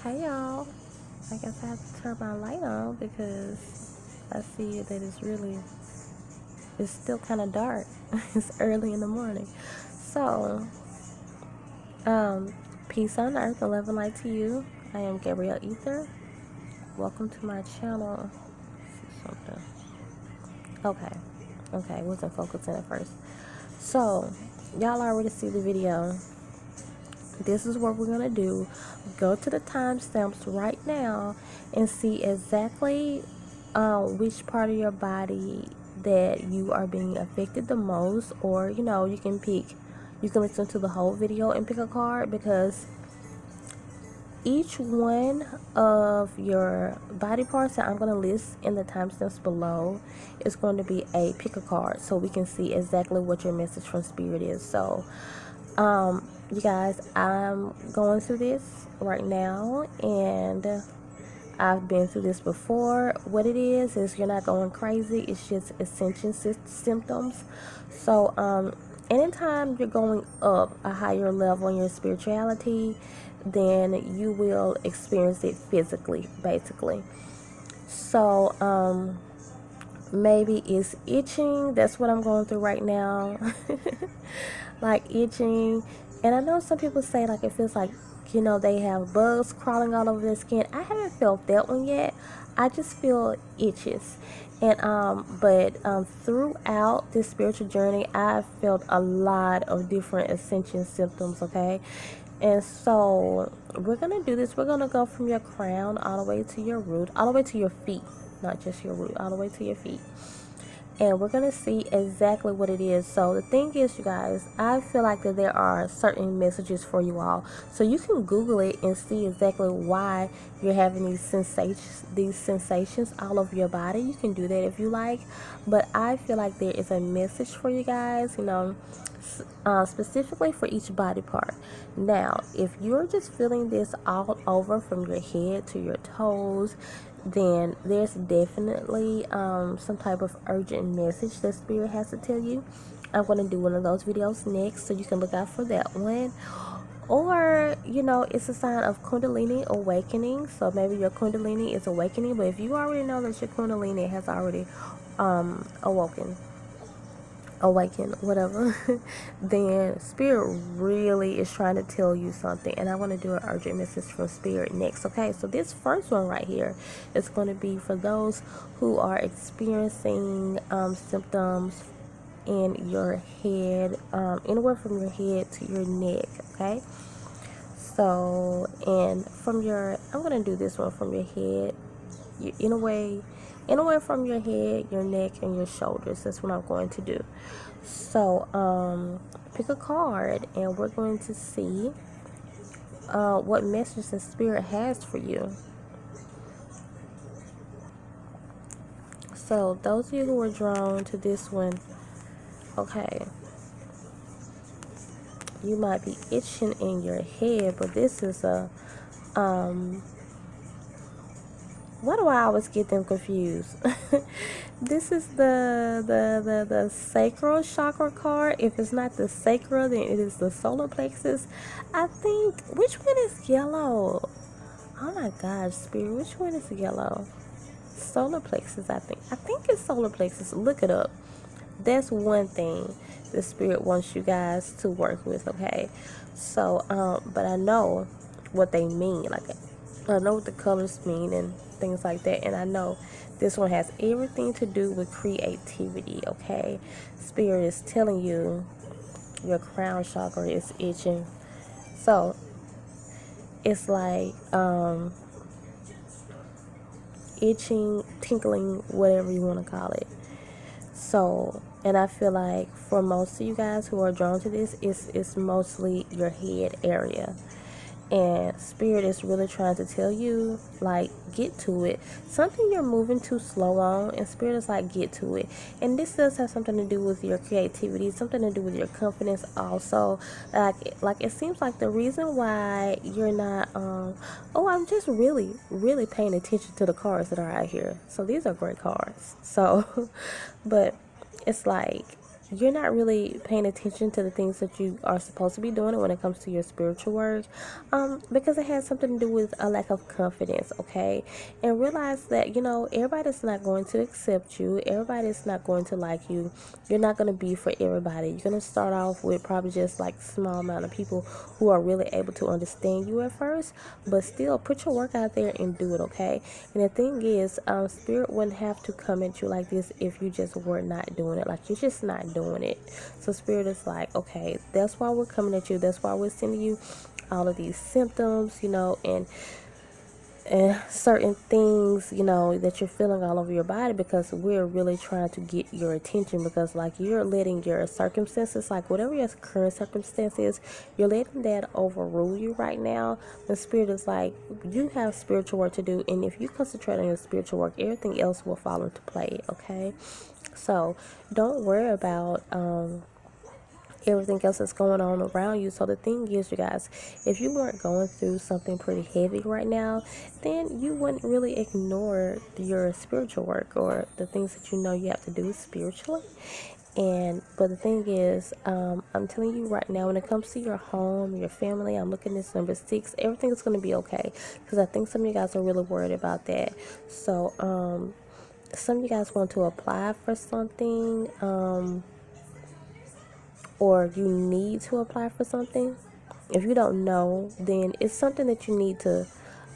Hey y'all, I guess I have to turn my light on because I see that it's still kind of dark. It's early in the morning. So, um, peace on earth and love and light to you. I am Gabrielle.Ether. Welcome to my channel. Let's see something. Okay, wasn't focusing at first. So, y'all already see the video. This is what we're gonna do. Go to the timestamps right now and see exactly which part of your body that you are being affected the most, or you can listen to the whole video and pick a card, because each one of your body parts that I'm going to list in the timestamps below is going to be a pick a card, so we can see exactly what your message from spirit is. So you guys, I'm going through this right now, and I've been through this before. What it is you're not going crazy. It's just ascension symptoms. So anytime you're going up a higher level in your spirituality, then you will experience it physically, basically. So maybe it's itching. That's what I'm going through right now. Like itching. And I know some people say like it feels like, they have bugs crawling all over their skin. I haven't felt that one yet. I just feel itches. And but throughout this spiritual journey, I've felt a lot of different ascension symptoms, okay? And so we're gonna do this. We're gonna go from your crown all the way to your root, all the way to your feet, not just your root, all the way to your feet. And we're going to see exactly what it is. So the thing is, you guys, I feel like that there are certain messages for you all. So you can Google it and see exactly why you're having these sensations all over your body. You can do that if you like. But I feel like there is a message for you guys, specifically for each body part. Now, if you're just feeling this all over from your head to your toes, then there's definitely some type of urgent message that spirit has to tell you. I'm going to do one of those videos next, so you can look out for that one. Or it's a sign of kundalini awakening. So maybe your kundalini is awakening, but if you already know that your kundalini has already awaken, whatever, then spirit really is trying to tell you something. And I want to do an urgent message from spirit next. Okay, so this first one right here is going to be for those who are experiencing symptoms in your head, anywhere from your head to your neck. Okay, so and I'm going to do this one from your head, anywhere from your head, your neck, and your shoulders. That's what I'm going to do. So pick a card, and we're going to see what message the spirit has for you. So those of you who are drawn to this one, okay, you might be itching in your head, but this is a why do I always get them confused? This is the sacral chakra card. If it's not the sacral, then it is the solar plexus. I think, which one is yellow? Oh my gosh, spirit, which one is yellow? Solar plexus, I think. I think it's solar plexus. Look it up. That's one thing the spirit wants you guys to work with, okay? So, but I know what they mean. Like, I know what the colors mean and things like that. And I know this one has everything to do with creativity, okay? Spirit is telling you your crown chakra is itching. So it's like itching, tingling, whatever you want to call it. So, and I feel like for most of you guys who are drawn to this, it's mostly your head area. And spirit is really trying to tell you, like, get to it. Something you're moving too slow on, and spirit is like, get to it. And this does have something to do with your creativity, something to do with your confidence also. Like it seems like the reason why you're not I'm just really, really paying attention to the cards that are out here. So these are great cards. So but it's like you're not really paying attention to the things that you are supposed to be doing when it comes to your spiritual work, because it has something to do with a lack of confidence, okay? And realize that, everybody's not going to accept you, everybody's not going to like you, you're not going to be for everybody. You're going to start off with probably just like small amount of people who are really able to understand you at first, but still put your work out there and do it, okay? And the thing is, spirit wouldn't have to come at you like this if you just were not doing it. Like, you're just not doing it. So spirit is like, okay, that's why we're coming at you, that's why we're sending you all of these symptoms, and certain things, that you're feeling all over your body, because we're really trying to get your attention, because like you're letting your circumstances, like whatever your current circumstance is, you're letting that overrule you right now. The spirit is like, you have spiritual work to do, and if you concentrate on your spiritual work, everything else will fall into play, okay? So don't worry about everything else that's going on around you. So the thing is, you guys, if you weren't going through something pretty heavy right now, then you wouldn't really ignore your spiritual work or the things that you have to do spiritually. But the thing is, I'm telling you right now, when it comes to your home, your family, I'm looking at this number 6, everything is going to be okay, because I think some of you guys are really worried about that. So some of you guys want to apply for something, or you need to apply for something. If you don't know, then it's something that you need to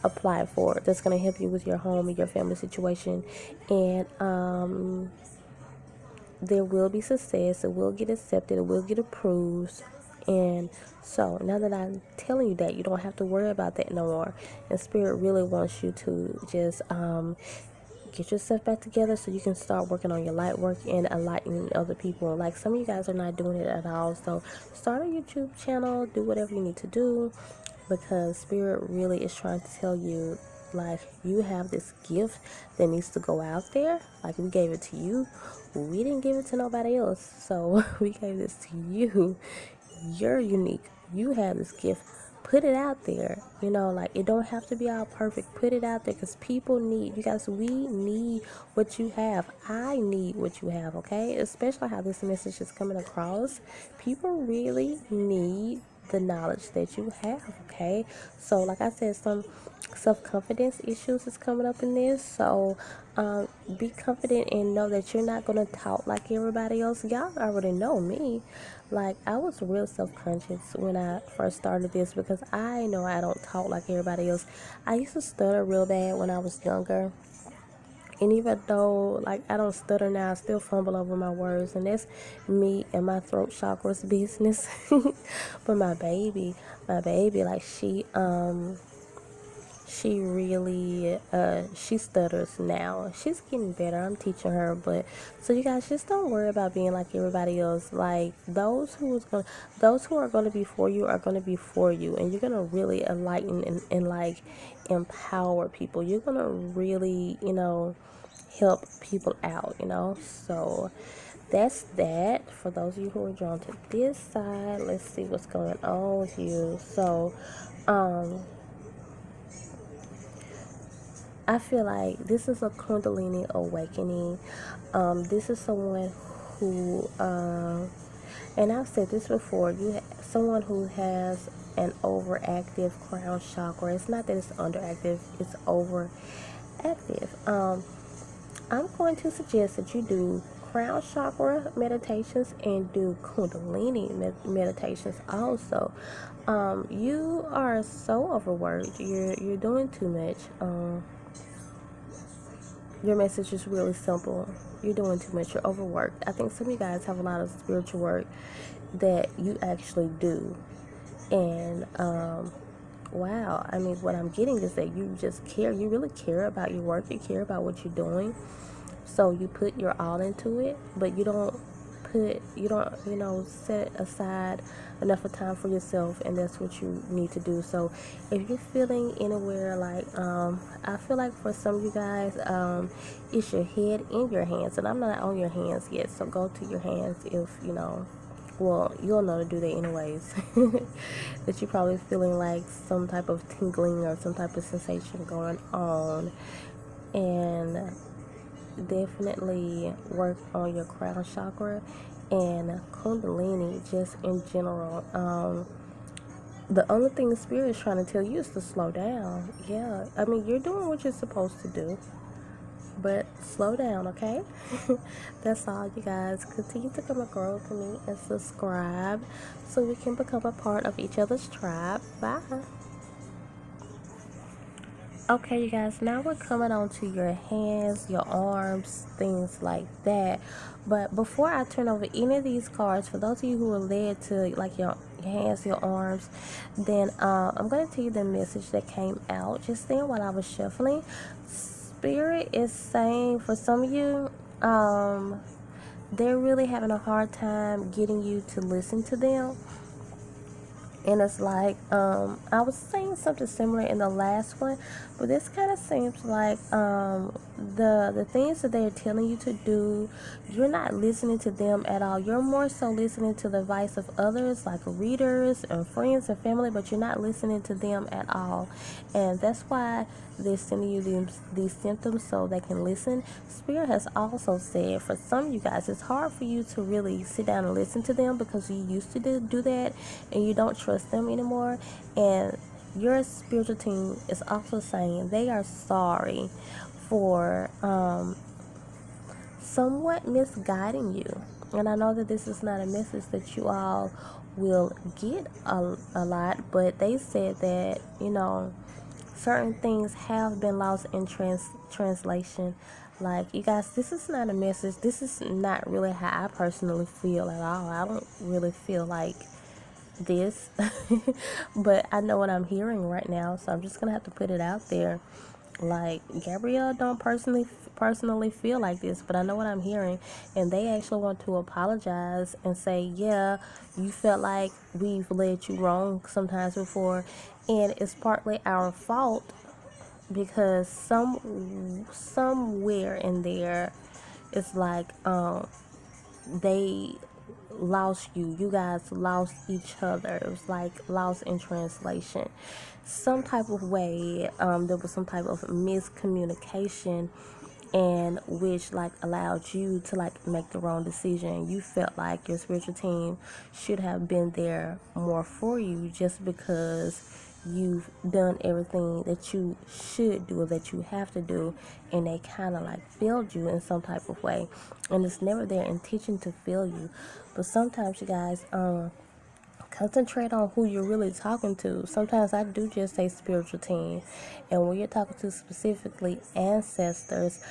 apply for, that's going to help you with your home and your family situation. And there will be success, it will get accepted, it will get approved. And so now that I'm telling you that, you don't have to worry about that no more. And spirit really wants you to just get yourself back together so you can start working on your light work and enlightening other people. Like, some of you guys are not doing it at all, so start a YouTube channel, do whatever you need to do, because spirit really is trying to tell you, like, you have this gift that needs to go out there. Like, we gave it to you, we didn't give it to nobody else, so we gave this to you. You're unique, you have this gift, put it out there. Like, it don't have to be all perfect. Put it out there, because people need you guys. We need what you have. I need what you have, okay? Especially how this message is coming across. People really need the knowledge that you have, okay? So like I said, some self-confidence issues is coming up in this. So be confident and know that you're not going to talk like everybody else. Y'all already know me. Like, I was real self-conscious when I first started this, because I know I don't talk like everybody else. I used to stutter real bad when I was younger. And even though, like, I don't stutter now, I still fumble over my words. And that's me and my throat chakra's business. But my baby, like, she really she stutters now. She's getting better, I'm teaching her. But so you guys, just don't worry about being like everybody else. Like, those who are going to be for you are going to be for you, and you're going to really enlighten and like empower people. You're going to really help people out. So that's that. For those of you who are drawn to this side, let's see what's going on with you. So I feel like this is a Kundalini awakening. This is someone who, and I've said this before, someone who has an overactive crown chakra. It's not that it's underactive, it's overactive. I'm going to suggest that you do crown chakra meditations and do Kundalini meditations also. You are so overworked. You're doing too much. Your message is really simple. You're doing too much. You're overworked. I think some of you guys have a lot of spiritual work that you actually do. And wow, I mean, what I'm getting is that you just care. You really care about your work. You care about what you're doing. So you put your all into it, but you don't set aside enough of time for yourself, and that's what you need to do. So if you're feeling anywhere like I feel like for some of you guys, it's your head and your hands, and I'm not on your hands yet, so go to your hands if well, you'll know to do that anyways. That you're probably feeling like some type of tingling or some type of sensation going on. And definitely work on your crown chakra and Kundalini just in general. The only thing Spirit is trying to tell you is to slow down. Yeah, I mean, you're doing what you're supposed to do, but slow down, okay? That's all, you guys. Continue to come and grow with me and subscribe so we can become a part of each other's tribe. Bye. Okay, you guys, now we're coming on to your hands, your arms, things like that. But before I turn over any of these cards, for those of you who are led to like your hands, your arms, then I'm going to tell you the message that came out just then while I was shuffling. Spirit is saying for some of you, they're really having a hard time getting you to listen to them. And it's like, I was saying something similar in the last one, but this kind of seems like the things that they're telling you to do, you're not listening to them at all. You're more so listening to the advice of others, like readers and friends and family, but you're not listening to them at all. And that's why they're sending you these symptoms so they can listen. Spirit has also said for some of you guys, it's hard for you to really sit down and listen to them because you used to do that and you don't trust them anymore. And your spiritual team is also saying they are sorry for somewhat misguiding you. And I know that this is not a message that you all will get a lot, but they said that, certain things have been lost in translation. Like, you guys, this is not a message. This is not really how I personally feel at all. I don't really feel like this, but I know what I'm hearing right now, so I'm just gonna have to put it out there. Like, Gabrielle don't personally feel like this, but I know what I'm hearing, and they actually want to apologize and say, yeah, you felt like we've led you wrong sometimes before, and it's partly our fault because somewhere in there it's like they lost you guys lost each other. It was like lost in translation some type of way. There was some type of miscommunication, and which like allowed you to like make the wrong decision. You felt like your spiritual team should have been there more for you just because you've done everything that you should do or that you have to do, and they kind of like failed you in some type of way. And it's never their intention to fail you, but sometimes you guys concentrate on who you're really talking to. Sometimes I do just say spiritual team, and when you're talking to specifically ancestors,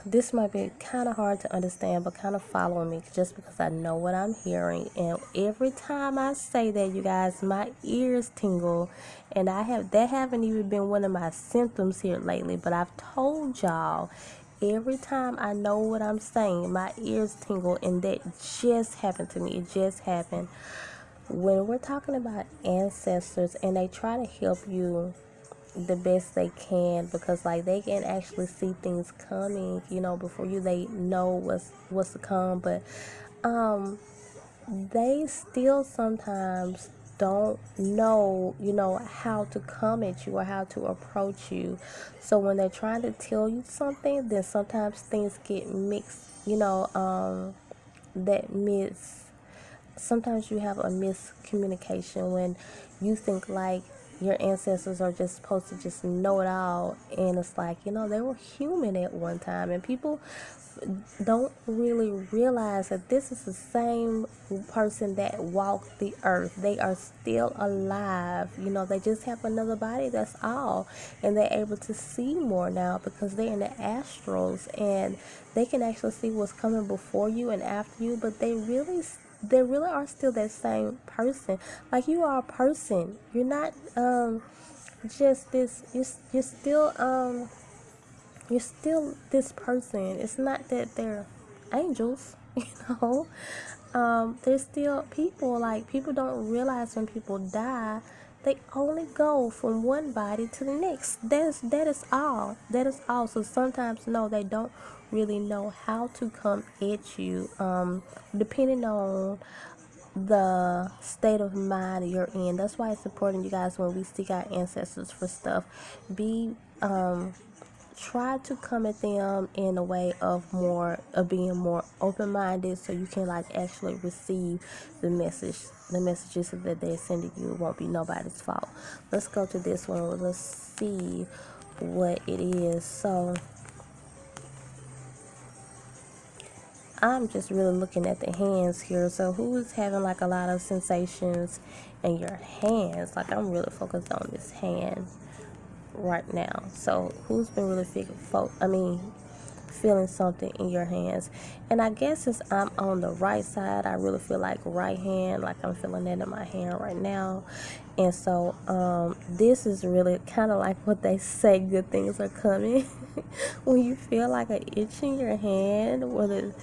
this might be kind of hard to understand, but kind of follow me just because I know what I'm hearing. And every time I say that, you guys, my ears tingle, and that haven't even been one of my symptoms here lately, but I've told y'all every time I know what I'm saying, my ears tingle, and that just happened to me. It just happened. When we're talking about ancestors and they try to help you the best they can, because like they can actually see things coming, before they know what's to come, but they still sometimes don't know, how to come at you or how to approach you. So when they're trying to tell you something, then sometimes things get mixed, that miss sometimes you have a miscommunication when you think like your ancestors are just supposed to just know it all, and it's like, they were human at one time, and people don't really realize that this is the same person that walked the earth. They are still alive. They just have another body, that's all. And they're able to see more now because they're in the astrals, and they can actually see what's coming before you and after you, but they really are still that same person. Like, you are a person. You're not just this. You're still this person. It's not that they're angels, know. They're still people. Like, people don't realize when people die, they only go from one body to the next. That is all. That is all. So sometimes, no, they don't really know how to come at you. Depending on the state of mind you're in. That's why it's important, you guys, when we seek our ancestors for stuff, be try to come at them in a way of being more open-minded, so you can like actually receive the messages that they're sending you. It won't be nobody's fault. Let's go to this one. Let's see what it is. So I'm just really looking at the hands here. So who's having like a lot of sensations in your hands? Like, I'm really focused on this hand right now. So who's been really feeling something in your hands? And I guess since I'm on the right side, I really feel like right hand, like I'm feeling that in my hand right now. And so this is really kind of like what they say, good things are coming. When you feel like an itch in your hand, whether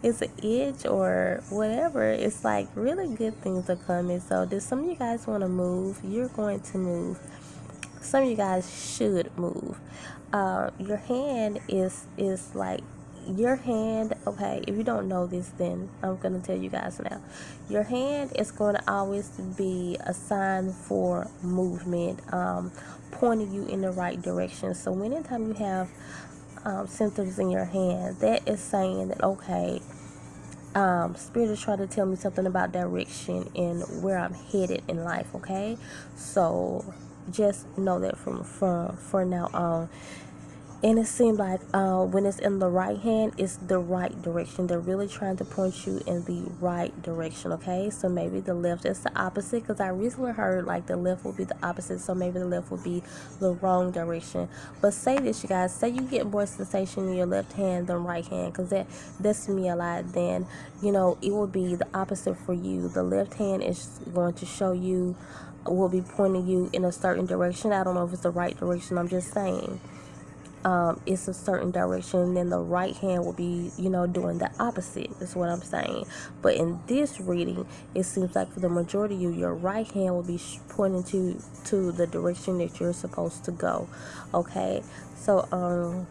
it's an itch or whatever, it's like really good things are coming. So does some of you guys want to move? You're going to move. Some of you guys should move. Your hand is like your hand. Okay, if you don't know this, then I'm gonna tell you guys now. Your hand is going to always be a sign for movement, pointing you in the right direction. So anytime you have symptoms in your hand, that is saying that, okay, Spirit is trying to tell me something about direction and where I'm headed in life. Okay, so just know that from now on. And it seems like when it's in the right hand, it's the right direction. They're really trying to point you in the right direction, okay? So maybe the left is the opposite, because I recently heard like the left will be the opposite, so maybe the left will be the wrong direction. But say this, you guys, say you get more sensation in your left hand than right hand, because that's me a lot, then, you know, it will be the opposite for you. The left hand is going to show you, will be pointing you in a certain direction. I don't know if it's the right direction, I'm just saying. It's a certain direction, then the right hand will be, you know, doing the opposite, is what I'm saying. But in this reading, it seems like for the majority of you, your right hand will be pointing to the direction that you're supposed to go. Okay, so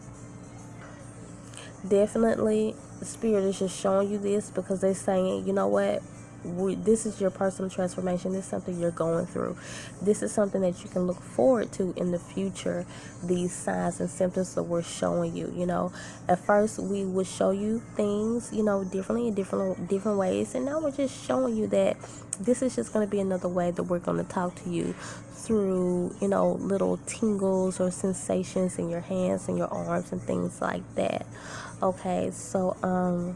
definitely the Spirit is just showing you this, because they're saying, you know what, this is your personal transformation. This is something you're going through. This is something that you can look forward to in the future. These signs and symptoms that we're showing you, you know, at first we would show you things, you know, differently in different ways, and now we're just showing you that this is just going to be another way that we're going to talk to you through, you know, little tingles or sensations in your hands and your arms and things like that. Okay, so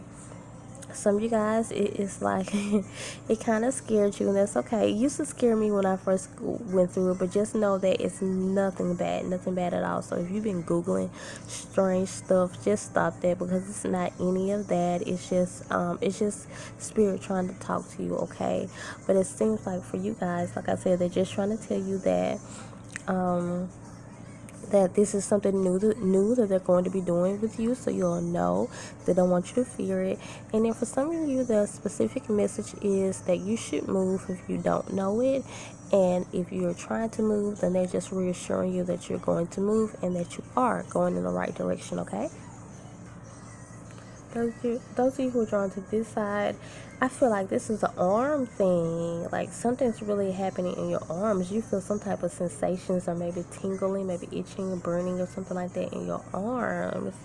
some of you guys, it's like it kind of scared you, and that's okay. It used to scare me when I first went through it, but just know that it's nothing bad at all. So if you've been googling strange stuff, just stop that, because it's not any of that. It's just Spirit trying to talk to you, okay? But it seems like for you guys, like I said, they're just trying to tell you that that this is something new that they're going to be doing with you, so you'll know. They don't want you to fear it. And then for some of you, the specific message is that you should move if you don't know it, and if you're trying to move, then they're just reassuring you that you're going to move and that you are going in the right direction. Okay, those of you who are drawn to this side, I feel like this is an arm thing. Like something's really happening in your arms. You feel some type of sensations, or maybe tingling, maybe itching, burning, or something like that in your arms.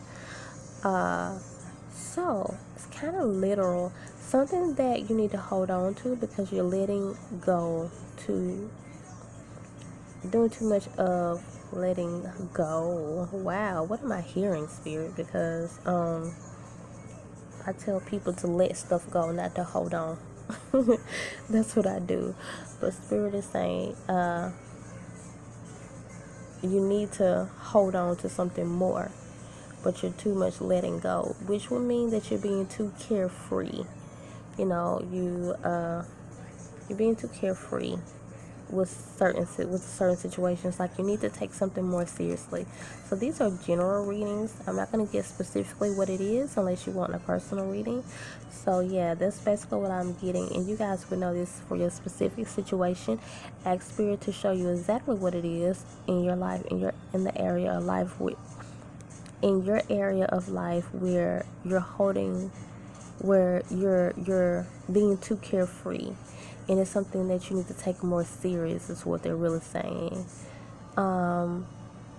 So it's kind of literal. Something that you need to hold on to, because you're letting go to doing too much of letting go. Wow, what am I hearing, Spirit? Because I tell people to let stuff go, not to hold on. That's what I do. But Spirit is saying you need to hold on to something more, but you're too much letting go, which would mean that you're being too carefree. You know, you're being too carefree with certain situations. Like you need to take something more seriously. So these are general readings. I'm not going to get specifically what it is unless you want a personal reading. So yeah, that's basically what I'm getting, and you guys would know this for your specific situation. Ask Spirit to show you exactly what it is in your life, in the area of life in your area of life where you're being too carefree, and it's something that you need to take more serious, is what they're really saying.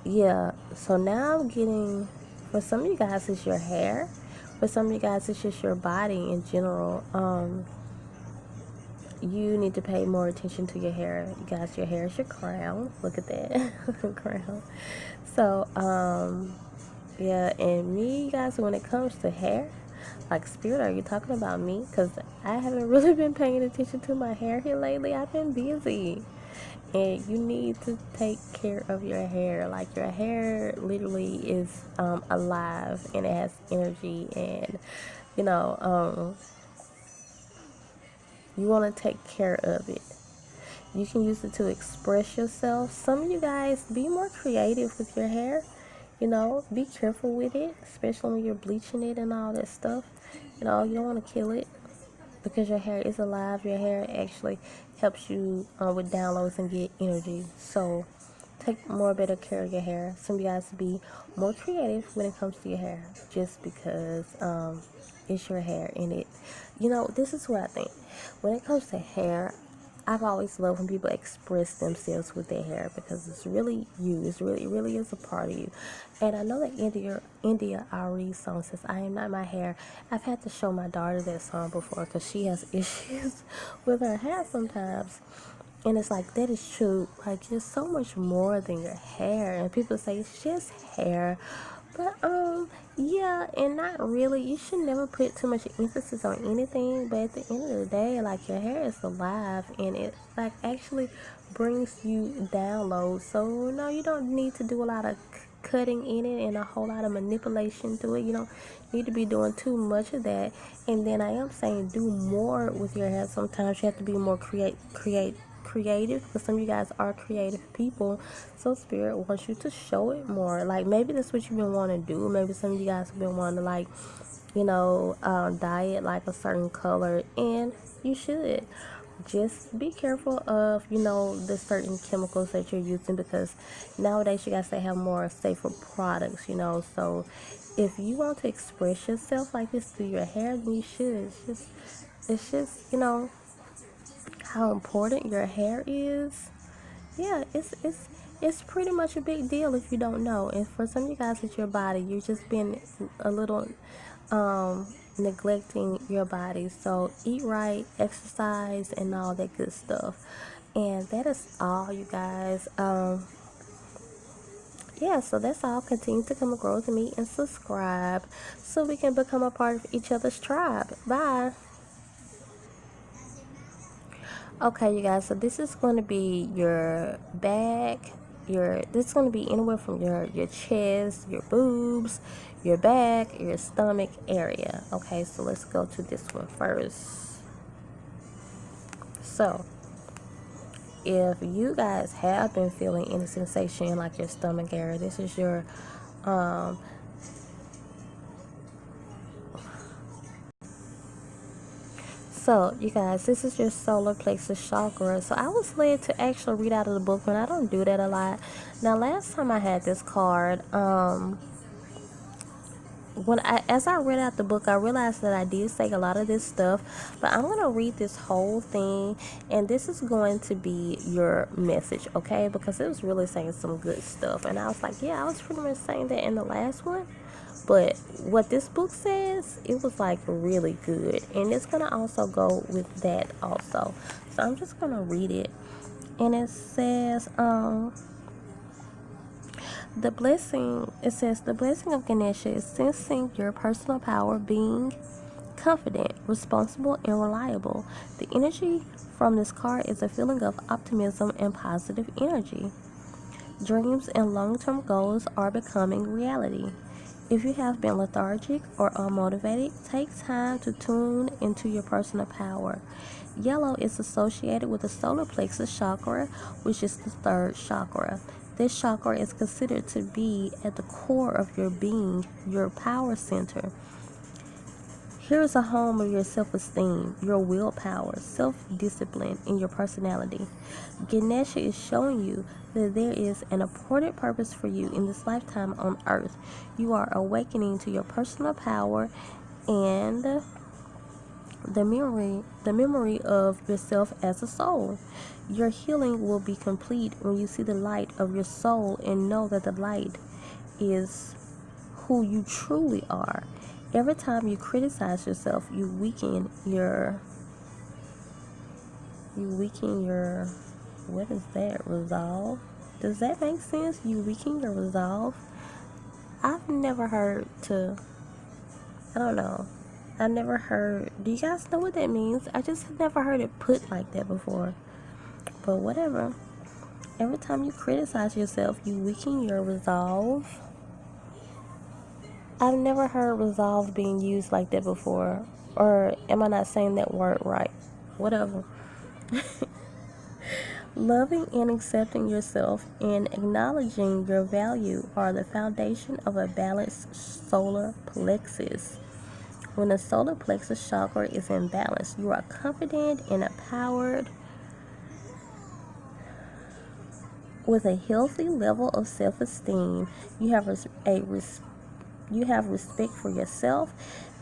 yeah, so now I'm getting, for some of you guys it's your hair, for some of you guys it's just your body in general. You need to pay more attention to your hair. You guys, your hair is your crown. Look at that. Crown. So, yeah, and me, you guys, when it comes to hair, like, Spirit, are you talking about me? Because I haven't really been paying attention to my hair here lately. I've been busy. And you need to take care of your hair. Like, your hair literally is alive, and it has energy, and you know you want to take care of it. You can use it to express yourself. Some of you guys, be more creative with your hair. Be careful with it, especially when you're bleaching it and all that stuff. You don't want to kill it, because your hair is alive. Your hair actually helps you with downloads and get energy. So take more better care of your hair. Some of you guys be more creative when it comes to your hair, just because it's your hair in it. This is what I think. When it comes to hair, I've always loved when people express themselves with their hair, because it's really you. It's really, it really is a part of you. And I know that India Ari's song says, "I am not my hair." I've had to show my daughter that song before, because she has issues with her hair sometimes. And it's like, that is true. Like, you're so much more than your hair. And people say it's just hair. But, yeah, and not really. You should never put too much emphasis on anything. But at the end of the day, like, your hair is alive, and it, like, actually brings you downloads. So, no, you don't need to do a lot of cutting in it and a whole lot of manipulation to it. You don't need to be doing too much of that. And then I am saying, do more with your hair. Sometimes you have to be more creative, because some of you guys are creative people. So Spirit wants you to show it more. Like, maybe that's what you've been wanting to do. Maybe some of you guys have been wanting to, like, dye it like a certain color, and you should. Just be careful of, the certain chemicals that you're using, because nowadays you guys, they have more safer products. So if you want to express yourself like this through your hair, then you should. It's just how important your hair is. Yeah, it's pretty much a big deal if you don't know. And for some of you guys with your body, you've just been a little neglecting your body. So eat right, exercise, and all that good stuff. And that is all, you guys. Yeah, so that's all. Continue to come and grow with me and subscribe, so we can become a part of each other's tribe. Bye. Okay, you guys, so this is going to be your back. This is going to be anywhere from your chest, your boobs, your back, your stomach area. Okay, so let's go to this one first. So if you guys have been feeling any sensation in, like, your stomach area, this is your um so, you guys, this is your solar plexus chakra. So I was led to actually read out of the book, and I don't do that a lot. Now, last time I had this card, as I read out the book, I realized that I did say a lot of this stuff, but I'm going to read this whole thing, and this is going to be your message, okay? Because it was really saying some good stuff, and I was like, yeah, I was pretty much saying that in the last one, but what this book says, it was, like, really good, and it's going to also go with that also. So I'm just going to read it, and it says, the blessing of Ganesha is sensing your personal power, being confident, responsible, and reliable. The energy from this card is a feeling of optimism and positive energy. Dreams and long-term goals are becoming reality. If you have been lethargic or unmotivated, take time to tune into your personal power. Yellow is associated with the solar plexus chakra, which is the third chakra. This chakra is considered to be at the core of your being, your power center. Here is a home of your self-esteem, your willpower, self-discipline, and your personality. Ganesha is showing you that there is an important purpose for you in this lifetime on Earth. You are awakening to your personal power and the memory of yourself as a soul. Your healing will be complete when you see the light of your soul and know that the light is who you truly are. Every time you criticize yourself, you weaken your what is that? Resolve? Does that make sense? You weaken your resolve. I've never heard to I don't know. I never heard. Do you guys know what that means? I just have never heard it put like that before. But whatever. Every time you criticize yourself, you weaken your resolve. I've never heard resolve being used like that before. Or am I not saying that word right? Whatever. Loving and accepting yourself and acknowledging your value are the foundation of a balanced solar plexus. When the solar plexus chakra is in balance, you are confident and empowered with a healthy level of self-esteem. You have you have respect for yourself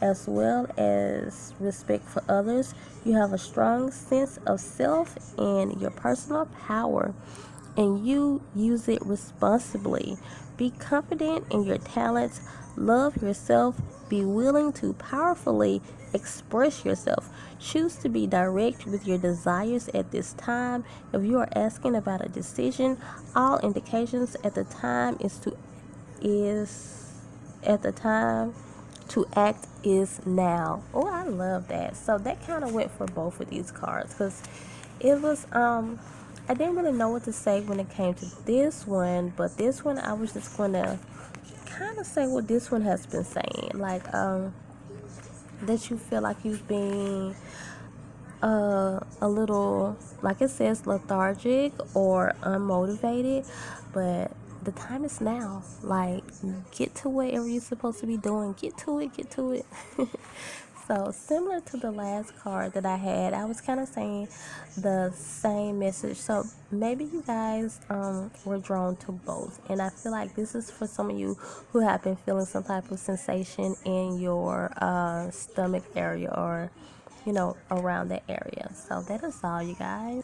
as well as respect for others. You have a strong sense of self and your personal power, and you use it responsibly. Be confident in your talents, love yourself, be willing to powerfully express yourself. Choose to be direct with your desires at this time. If you are asking about a decision, all indications at the time is at the time to act is now. Oh, I love that. So that kind of went for both of these cards because it was I didn't really know what to say when it came to this one, but this one I was just going to kind of say what this one has been saying, like that you feel like you've been a little, like it says, lethargic or unmotivated, but the time is now. Like, get to whatever you're supposed to be doing. Get to it, get to it. So, similar to the last card that I had, I was kind of saying the same message. So, maybe you guys were drawn to both. And I feel like this is for some of you who have been feeling some type of sensation in your stomach area or around that area. So that is all, you guys.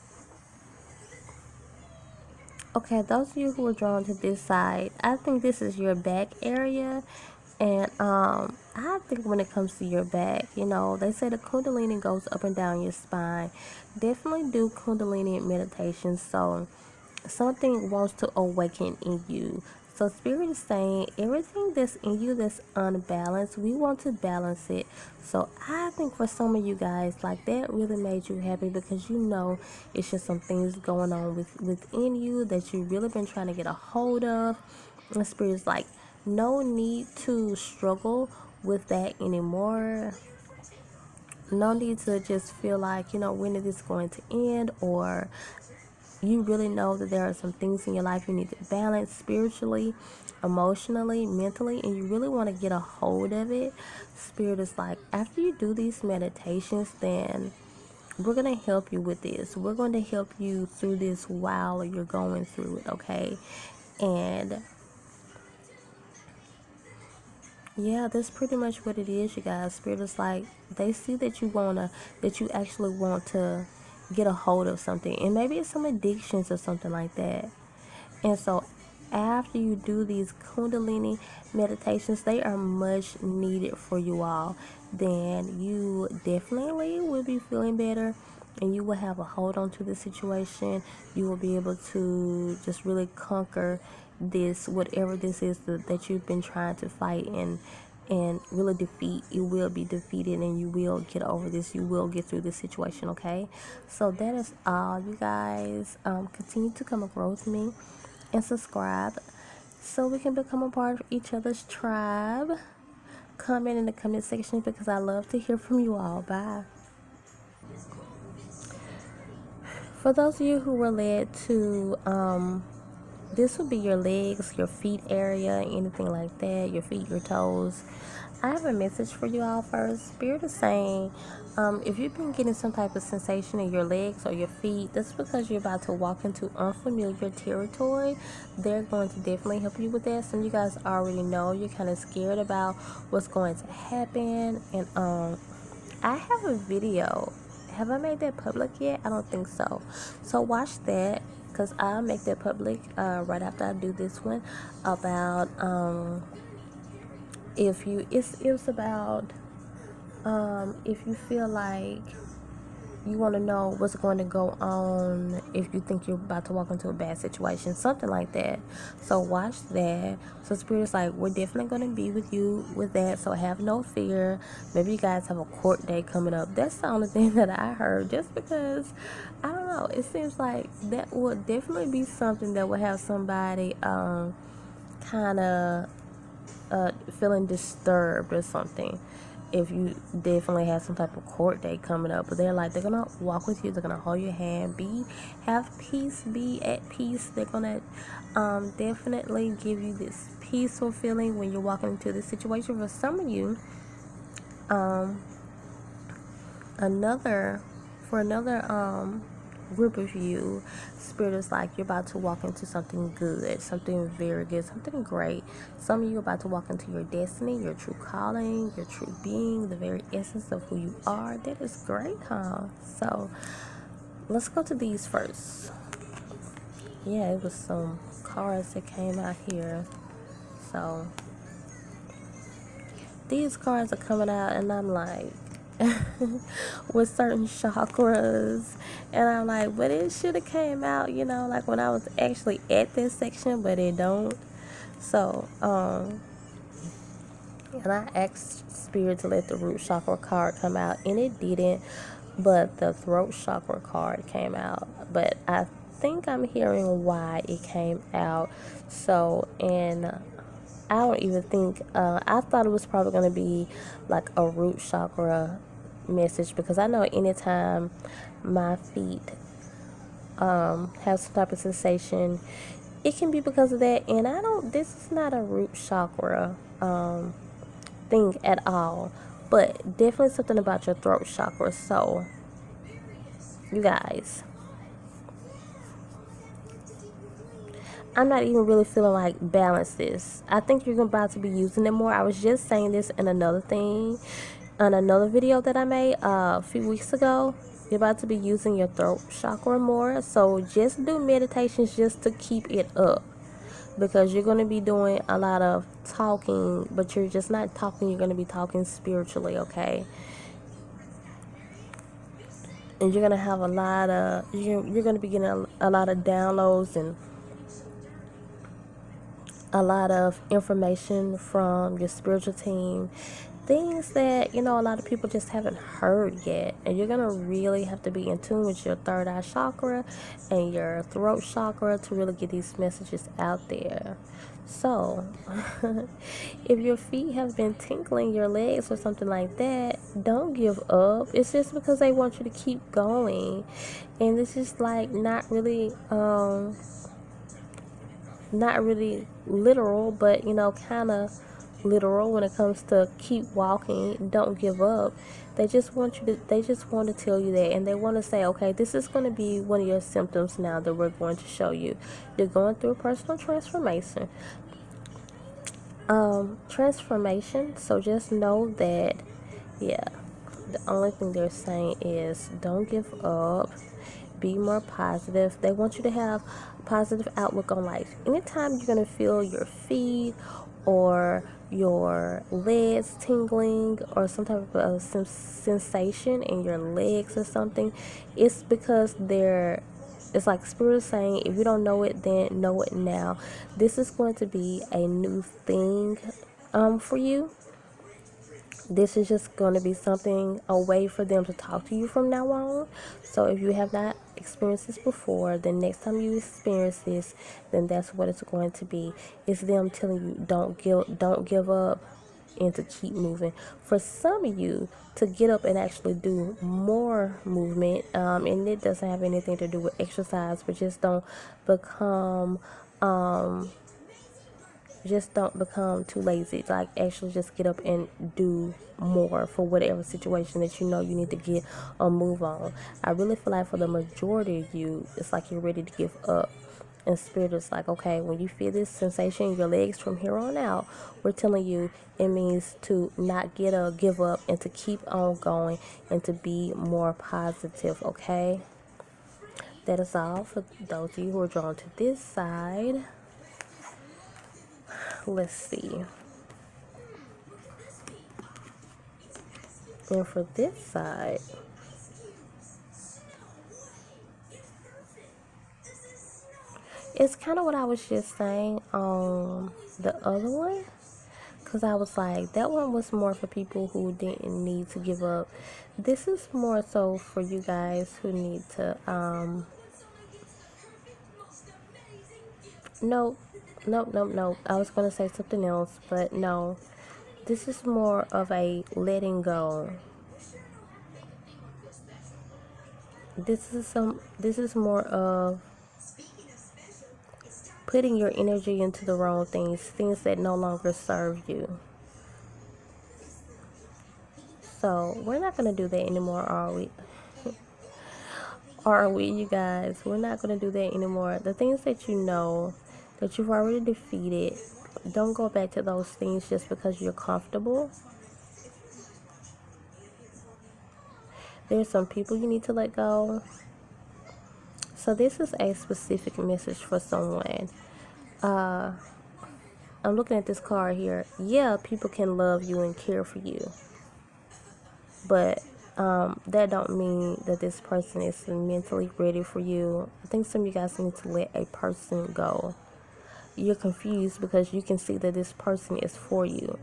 Okay, those of you who are drawn to this side, I think this is your back area. And I think when it comes to your back, they say the Kundalini goes up and down your spine. Definitely do Kundalini meditation. So something wants to awaken in you. So Spirit is saying everything that's in you that's unbalanced, we want to balance it. So I think for some of you guys, like, that really made you happy because it's just some things going on within you that you've really been trying to get a hold of. And Spirit is like, no need to struggle with that anymore. No need to just feel like, when is this going to end, or you really know that there are some things in your life you need to balance spiritually, emotionally, mentally, and you really want to get a hold of it. Spirit is like, after you do these meditations, then we're going to help you with this. We're going to help you through this while you're going through it, okay? And yeah, that's pretty much what it is, you guys. Spirit is like, they see that you actually want to get a hold of something, and maybe it's some addictions or something like that. And so after you do these Kundalini meditations, they are much needed for you all. Then you definitely will be feeling better, and you will have a hold on to the situation. You will be able to just really conquer this, whatever this is that you've been trying to fight and really defeat. You will be defeated, and you will get over this. You will get through this situation, okay? So that is all, you guys. Continue to come and grow with me and subscribe so we can become a part of each other's tribe. Comment in the comment section because I love to hear from you all. Bye. For those of you who were led to, this will be your legs, your feet area, anything like that, your feet, your toes. I have a message for you all first. Spirit is saying, if you've been getting some type of sensation in your legs or your feet, that's because you're about to walk into unfamiliar territory. They're going to definitely help you with that. Some of you guys already know you're kind of scared about what's going to happen, and I have a video. Have I made that public yet? I don't think so. So watch that, because I'll make that public right after I do this one, about if you it's about if you feel like you want to know what's going to go on if you think you're about to walk into a bad situation, something like that. So watch that. So Spirit's like, we're definitely going to be with you with that, so have no fear. Maybe you guys have a court date coming up. That's the only thing that I heard, just because I don't know, it seems like that would definitely be something that would have somebody kind of feeling disturbed or something, if you definitely have some type of court date coming up. But they're like, they're gonna walk with you, they're gonna hold your hand, have peace, be at peace. They're gonna definitely give you this peaceful feeling when you're walking into this situation. For some of you, another group of you, Spirit is like, you're about to walk into something good, something very good, something great. Some of you are about to walk into your destiny, your true calling, your true being, the very essence of who you are. That is great, huh? So let's go to these first. Yeah, it was some cards that came out here. So these cards are coming out, and I'm like, with certain chakras, and I'm like, but it should have came out, like when I was actually at this section, but it don't. So and I asked Spirit to let the root chakra card come out, and it didn't, but the throat chakra card came out. But I think I'm hearing why it came out. So, and I don't even think, I thought it was probably going to be like a root chakra message, because I know anytime my feet have some type of sensation, it can be because of that. And this is not a root chakra thing at all, but definitely something about your throat chakra. So you guys, I'm not even really feeling like balance this. I think you're about to be using it more. I was just saying this in another video that I made a few weeks ago. You're about to be using your throat chakra more. So just do meditations just to keep it up, because you're going to be doing a lot of talking, but you're just not talking. You're going to be talking spiritually, okay? And you're going to have you're going to be getting a lot of downloads and a lot of information from your spiritual team, things that a lot of people just haven't heard yet. And you're gonna really have to be in tune with your third eye chakra and your throat chakra to really get these messages out there. So if your feet have been tingling, your legs or something like that, don't give up. It's just because they want you to keep going. And this is like not really literal, but kind of literal when it comes to keep walking, don't give up. They just want to tell you that, and they want to say, okay, this is going to be one of your symptoms now that we're going to show you. You're going through a personal transformation. So just know that, yeah, the only thing they're saying is don't give up. Be more positive. They want you to have a positive outlook on life. Anytime you're going to feel your feet or your legs tingling or some type of sensation in your legs or something, it's because it's like Spirit is saying, if you don't know it, then know it now. This is going to be a new thing for you. This is just going to be a way for them to talk to you from now on. So if you have not experienced this before, then next time you experience this, then that's what it's going to be. It's them telling you don't give up, and to keep moving. For some of you, to get up and actually do more movement, and it doesn't have anything to do with exercise, but just don't become too lazy. Like, actually just get up and do more for whatever situation that you need to get or move on. I really feel like for the majority of you, it's like you're ready to give up. And Spirit is like, okay, when you feel this sensation in your legs from here on out, we're telling you it means to not give up and to keep on going and to be more positive, okay? That is all for those of you who are drawn to this side. Let's see. And for this side, it's kind of what I was just saying on the other one. Because I was like, that one was more for people who didn't need to give up. This is more so for you guys who need to, no, no. I was going to say something else, but no. This is more of a letting go. This is more of putting your energy into the wrong things that no longer serve you. So we're not going to do that anymore, are we? Are we, you guys? We're not going to do that anymore. The things that you know that you've already defeated, don't go back to those things just because you're comfortable. There's some people you need to let go. So this is a specific message for someone. I'm looking at this card here. Yeah, people can love you and care for you, but that don't mean that this person is mentally ready for you. I think some of you guys need to let a person go. You're confused because you can see that this person is for you.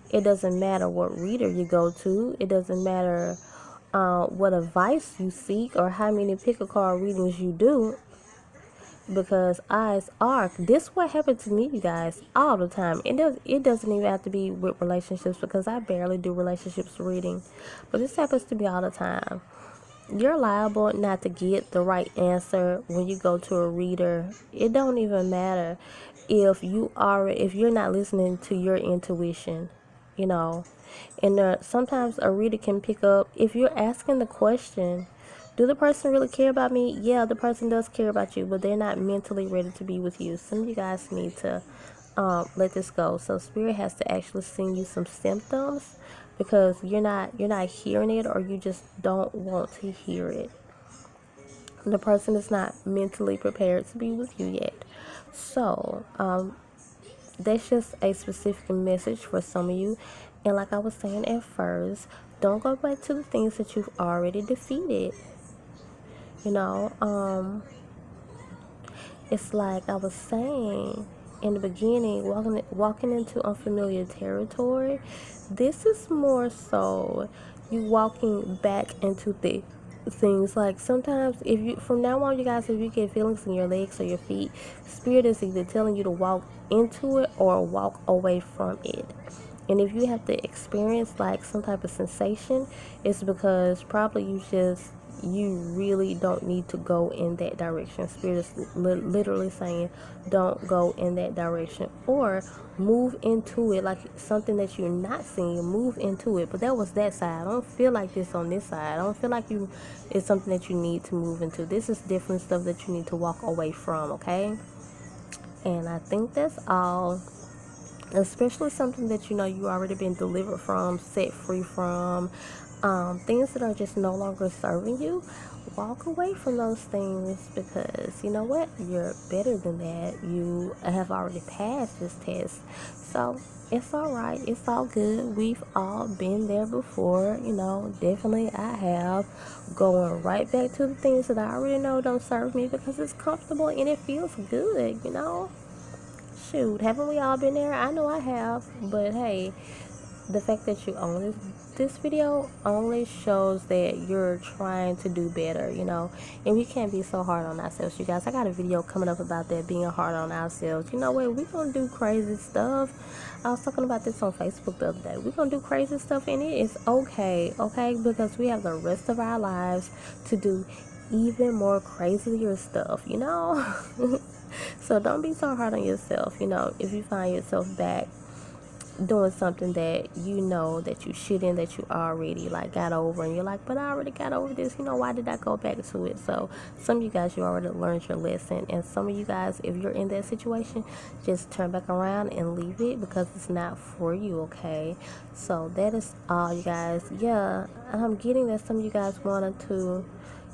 It doesn't matter what reader you go to. It doesn't matter what advice you seek or how many pick a card readings you do, because eyes are, this what happened to me, you guys, all the time. It doesn't even have to be with relationships, because I barely do relationships reading, but this happens to me all the time. You're liable not to get the right answer when you go to a reader. It don't even matter if you're not listening to your intuition, you know. And sometimes a reader can pick up, if you're asking the question, do the person really care about me? Yeah, the person does care about you, but they're not mentally ready to be with you. Some of you guys need to let this go. So Spirit has to actually send you some symptoms, because you're not hearing it, or you just don't want to hear it. The person is not mentally prepared to be with you yet. So that's just a specific message for some of you. And like I was saying at first, don't go back to the things that you've already defeated. You know, it's like I was saying in the beginning, walking into unfamiliar territory. This is more so you walking back into the things. Like sometimes, if you, from now on, you guys, if you get feelings in your legs or your feet, Spirit is either telling you to walk into it or walk away from it. And if you have to experience like some type of sensation, it's because probably you really don't need to go in that direction. Spirit is literally saying, don't go in that direction, or move into it, like something that you're not seeing, move into it. But that was that side. I don't feel like this on this side. I don't feel like it's something that you need to move into. This is different stuff that you need to walk away from, okay? And I think that's all. Especially something that you know you already been delivered from, set free from, things that are just no longer serving you. Walk away from those things, because you know what, you're better than that. You have already passed this test, so it's all right, it's all good. We've all been there before, you know. Definitely I have, going right back to the things that I already know don't serve me, because it's comfortable and it feels good, you know. Shoot, haven't we all been there? I know I have. But hey, the fact that you own this video only shows that you're trying to do better, you know. And we can't be so hard on ourselves, you guys. I got a video coming up about that, being hard on ourselves. You know what? We're gonna do crazy stuff. I was talking about this on Facebook the other day. We're gonna do crazy stuff, and it is okay, because we have the rest of our lives to do even more crazier stuff, you know. So don't be so hard on yourself, you know, if you find yourself back doing something that you know that you shouldn't, that you already like got over, and you're like, but I already got over this, why did I go back to it? So some of you guys, you already learned your lesson, and some of you guys, if you're in that situation, just turn back around and leave it, because it's not for you. Okay, so that is all, you guys. Yeah, and I'm getting that some of you guys wanted to,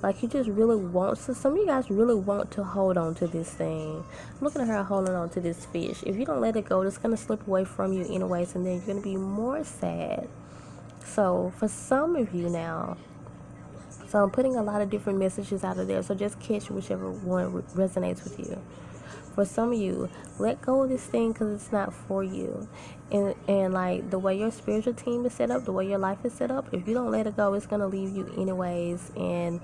like, you just really want to, some of you guys really want to hold on to this thing. I'm looking at her holding on to this fish. If you don't let it go, it's going to slip away from you anyways, and then you're going to be more sad. So for some of you now, so I'm putting a lot of different messages out of there, so just catch whichever one resonates with you. For some of you, let go of this thing because it's not for you. And like the way your spiritual team is set up, the way your life is set up, if you don't let it go, it's going to leave you anyways. And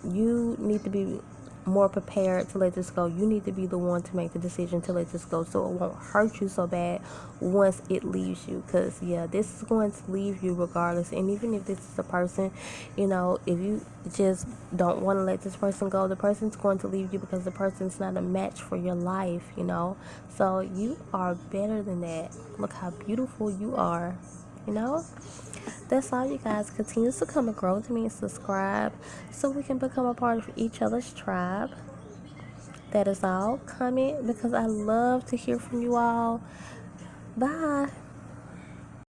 you need to be more prepared to let this go. You need to be the one to make the decision to let this go, so it won't hurt you so bad once it leaves you. Because yeah, this is going to leave you regardless. And even if this is a person, if you just don't want to let this person go, the person's going to leave you because the person's not a match for your life. So you are better than that. Look how beautiful you are. That's all, you guys. Continue to come and grow with me and subscribe so we can become a part of each other's tribe. That is all. Comment, because I love to hear from you all. Bye.